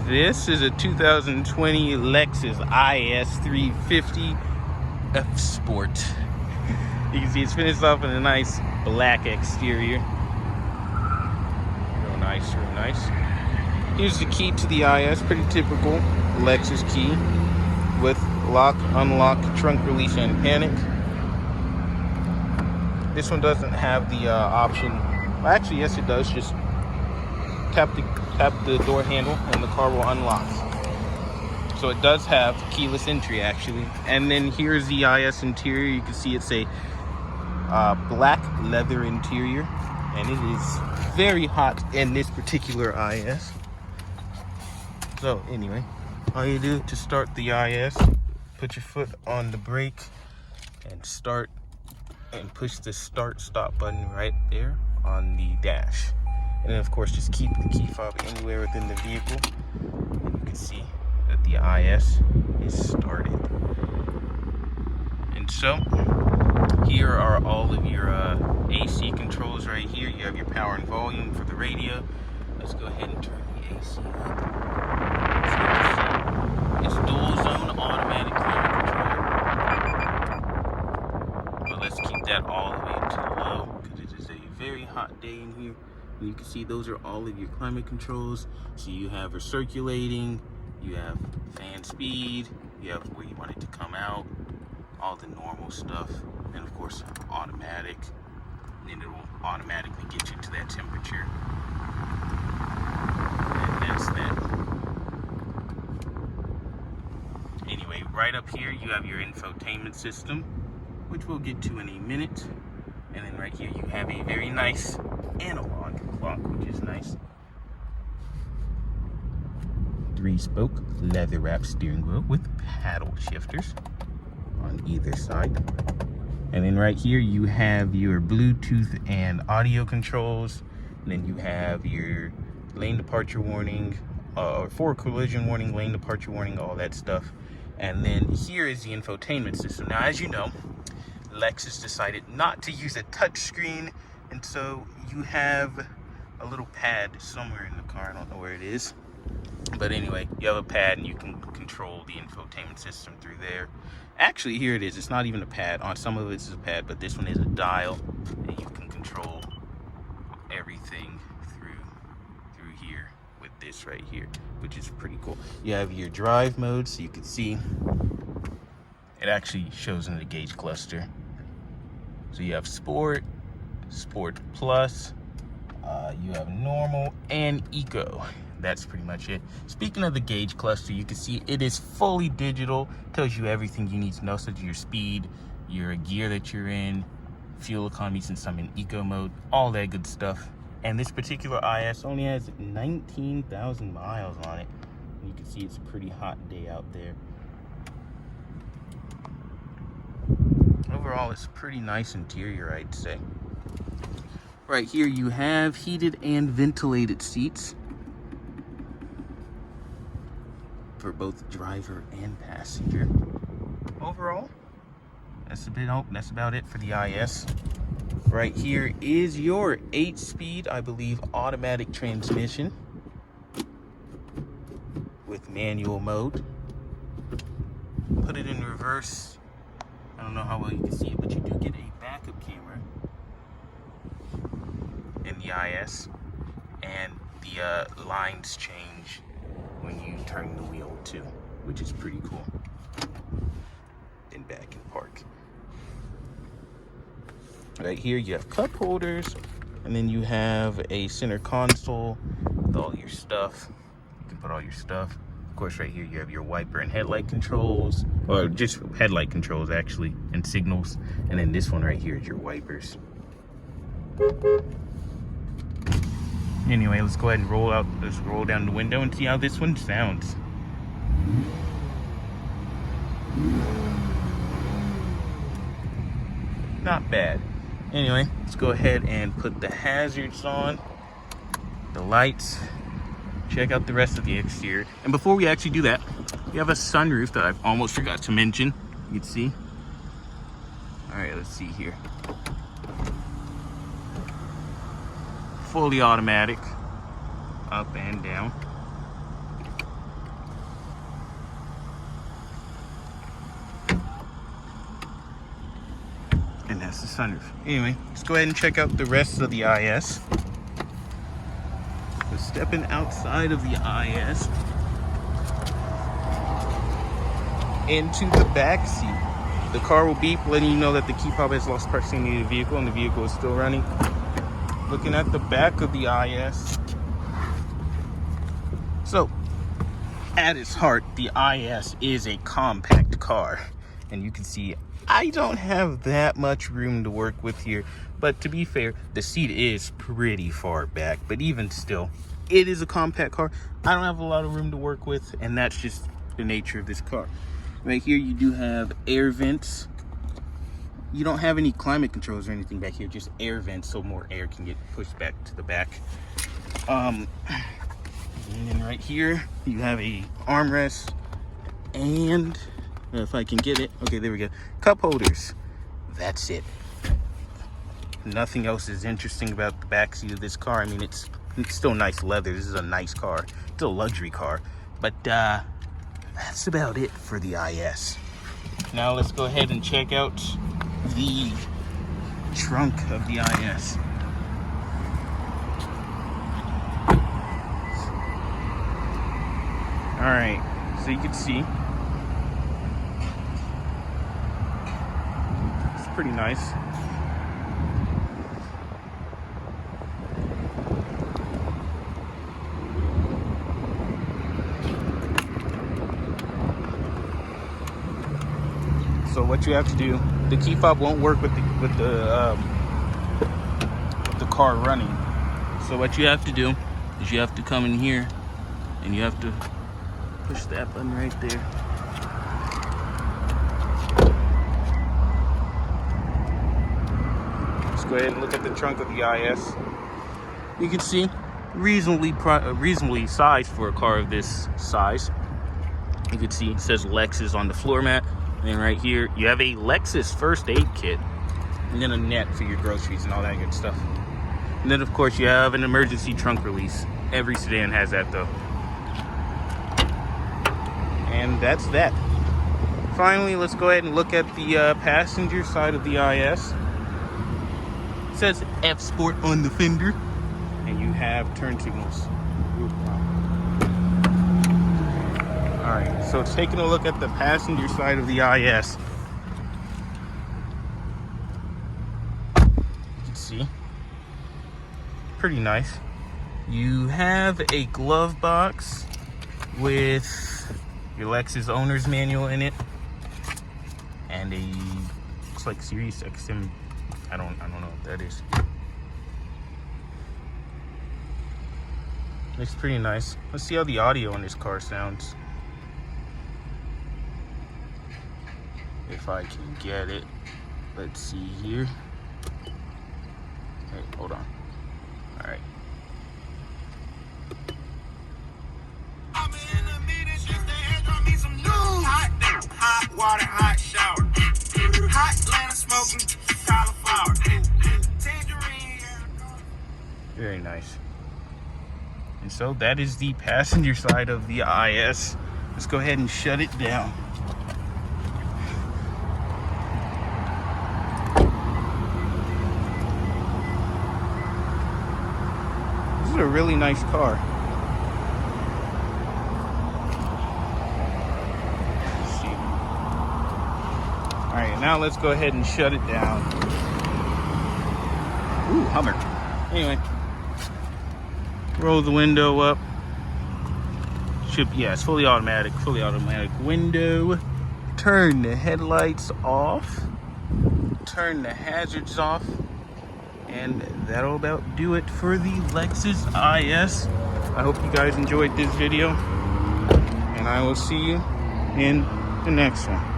This is a 2020 Lexus IS 350 F Sport. You can see it's finished off in a nice black exterior. Real nice, real nice. Here's the key to the IS, pretty typical Lexus key with lock, unlock, trunk release, and panic. This one doesn't have the option. Well, actually, yes, it does. Just tap the door handle and the car will unlock. So it does have keyless entry actually. And then here's the IS interior. You can see it's a black leather interior, and it is very hot in this particular IS. So anyway, all you do to start the IS, put your foot on the brake and start, and push the start stop button right there on the dash. And then of course just keep the key fob anywhere within the vehicle, and you can see that the IS is started. And so here are all of your AC controls right here. You have your power and volume for the radio. Let's go ahead and turn the AC up. So you can see it's dual zone automatic climate control. But let's keep that all the way to low because it is a very hot day in here. And you can see those are all of your climate controls. So you have recirculating, you have fan speed, you have where you want it to come out, all the normal stuff, and of course automatic, and then it will automatically get you to that temperature. And that's that. Anyway, right up here you have your infotainment system, which we'll get to in a minute. And then right here you have a very nice analog clock, which is nice. 3-spoke leather wrap steering wheel with paddle shifters on either side. And then right here you have your Bluetooth and audio controls. And then you have your lane departure warning, or forward collision warning, lane departure warning, all that stuff. And then here is the infotainment system. Now, as you know, Lexus decided not to use a touch screen, and so you have a little pad somewhere in the car. I don't know where it is, but anyway, you have a pad and you can control the infotainment system through there. Actually, here it is. It's not even a pad. On some of it is a pad, but this one is a dial, and you can control everything through here with this right here, which is pretty cool. You have your drive mode, so you can see it actually shows in the gauge cluster. So you have Sport, Sport Plus, you have Normal, and Eco. That's pretty much it. Speaking of the gauge cluster, you can see it is fully digital. Tells you everything you need to know, such as your speed, your gear that you're in, fuel economy since I'm in Eco mode, all that good stuff. And this particular IS only has 19,000 miles on it. You can see it's a pretty hot day out there. Overall, it's a pretty nice interior, I'd say. Right here you have heated and ventilated seats for both driver and passenger. Overall, that's about it for the IS. Right here is your 8-speed, I believe, automatic transmission with manual mode. Put it in reverse. I don't know how well you can see it, but you do get a backup camera in the IS, and the lines change when you turn the wheel too, which is pretty cool. And back in park. Right here you have cup holders, and then you have a center console with all your stuff. You can put all your stuff. Of course, right here you have your wiper and headlight controls, or just headlight controls actually, and signals. And then this one right here is your wipers. Anyway, let's go ahead and let's roll down the window and see how this one sounds. Not bad. Anyway, let's go ahead and put the hazards on, the lights, check out the rest of the exterior. And before we actually do that, we have a sunroof that I almost forgot to mention. You can see. All right, let's see here. Fully automatic, up and down. That's the sunroof. Anyway, let's go ahead and check out the rest of the IS. So stepping outside of the IS into the back seat. The car will beep, letting you know that the key fob has lost proximity to the vehicle and the vehicle is still running. Looking at the back of the IS. So, at its heart, the IS is a compact car. And you can see I don't have that much room to work with here. But to be fair, the seat is pretty far back. But even still, it is a compact car. I don't have a lot of room to work with, and that's just the nature of this car. Right here, you do have air vents. You don't have any climate controls or anything back here, just air vents, so more air can get pushed back to the back. And then right here, you have a armrest, and if I can get it, okay, there we go. Cup holders. That's it. Nothing else is interesting about the back seat of this car. I mean, it's still nice leather. This is a nice car. It's a luxury car, but that's about it for the IS. Now let's go ahead and check out the trunk of the IS. All right, so you can see it's pretty nice. So what you have to do, the key fob won't work with the car running. So what you have to do is you have to come in here and you have to push that button right there. Let's go ahead and look at the trunk of the IS. You can see reasonably sized for a car of this size. You can see it says Lexus on the floor mat. And right here, you have a Lexus first aid kit. And then a net for your groceries and all that good stuff. And then, of course, you have an emergency trunk release. Every sedan has that, though. And that's that. Finally, let's go ahead and look at the passenger side of the IS. It says F Sport on the fender. And you have turn signals. Alright, so taking a look at the passenger side of the IS. You can see. Pretty nice. You have a glove box with your Lexus owner's manual in it. And a, looks like Sirius XM. I don't know what that is. Looks pretty nice. Let's see how the audio on this car sounds. If I can get it. Let's see here. Hey, hold on. All right. Hot water, hot shower. Hot Atlanta smoking cauliflower. Very nice. And so that is the passenger side of the IS. Let's go ahead and shut it down. This is a really nice car. Let's see. All right, now let's go ahead and shut it down. Ooh, Hummer. Anyway, roll the window up. Yeah, it's fully automatic window. Turn the headlights off. Turn the hazards off. And that'll about do it for the Lexus IS. I hope you guys enjoyed this video. And I will see you in the next one.